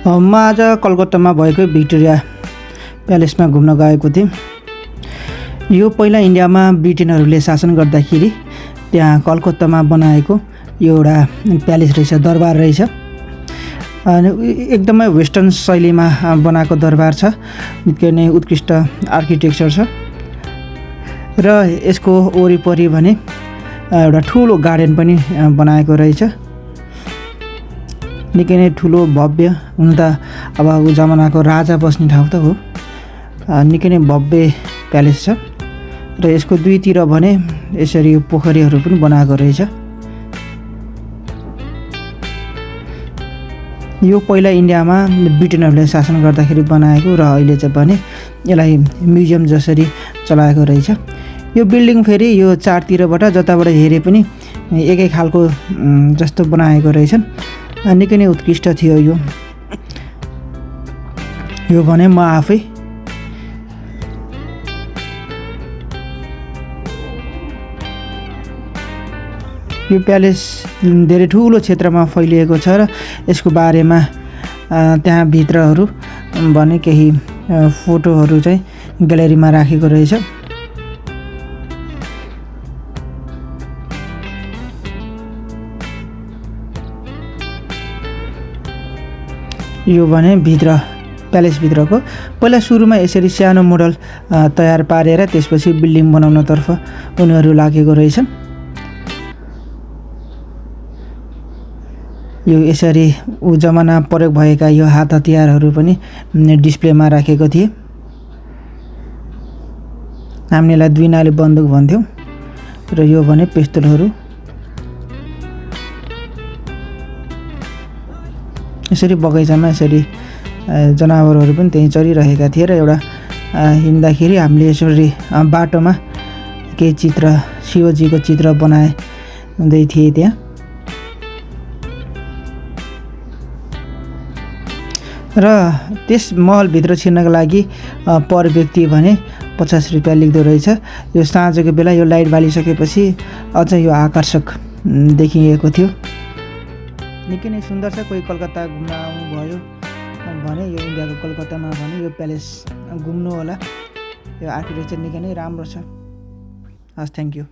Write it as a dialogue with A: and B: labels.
A: म आज कलकत्तामा भएको भिक्टोरिया प्यालेसमा घुम्न गएको थिएँ। यो पहिला इन्डियामा ब्रिटेनहरूले शासन गर्दाखेरि त्यहाँ कलकत्तामा बनाएको यो एउटा प्यालेस रहेछ, दरबार रहेछ। अनि एकदमै वेस्टर्न शैलीमा बनाएको दरबार छ। निकै नै उत्कृष्ट आर्किटेक्चर छ र यसको वरिपरि भने एउटा ठुलो गार्डन पनि बनाएको रहेछ। निकै नै ठुलो भव्य, हुन त अब जमानाको राजा बस्ने ठाउँ त हो। निकै नै भव्य प्यालेस छ र यसको दुईतिर भने यसरी पोखरीहरू पनि बनाएको रहेछ। यो पहिला इन्डियामा ब्रिटेनहरूले शासन गर्दाखेरि बनाएको र अहिले चाहिँ भने यसलाई म्युजियम जसरी चलाएको रहेछ। यो बिल्डिङ फेरि यो चारतिरबाट जताबाट हेरे पनि एकै खालको जस्तो बनाएको रहेछन्। निकै नै उत्कृष्ट थियो यो भने म आफै यो प्यालेस धेरै ठुलो क्षेत्रमा फैलिएको छ र यसको बारेमा त्यहाँ भित्रहरू भने केही फोटोहरू चाहिँ ग्यालेरीमा राखेको रहेछ। यो भने भित्र प्यालेसभित्रको पहिला सुरुमा यसरी सानो मोडल तयार पारेर त्यसपछि बिल्डिङ बनाउनतर्फ उनीहरू लागेको रहेछन्। यो यसरी जमाना प्रयोग भएका यो हात हतियारहरू पनि डिस्प्लेमा राखेको थिए। हामीलाई दुईनाले बन्दुक भन्थ्यौँ र यो भने पिस्तोलहरू। यसरी बगैँचामा यसरी जनावरहरू पनि त्यहीँ चरिरहेका थिए र एउटा हिँड्दाखेरि हामीले यसरी बाटोमा केही चित्र, शिवजीको चित्र बनाए हुँदै थिए त्यहाँ। र त्यस महलभित्र छिर्नको लागि पर व्यक्ति भने 50 रुपियाँ लिँदो रहेछ। यो साँझको बेला यो लाइट बालिसकेपछि अझ यो आकर्षक देखिएको थियो। निकै नै सुन्दर छ। कोही कलकत्ता घुम्न आउनुभयो भने यो इन्डियाको कलकत्तामा भने यो प्यालेस घुम्नु होला। यो आर्किटेक्चर निकै नै राम्रो छ। हस्, थ्याङ्क यू।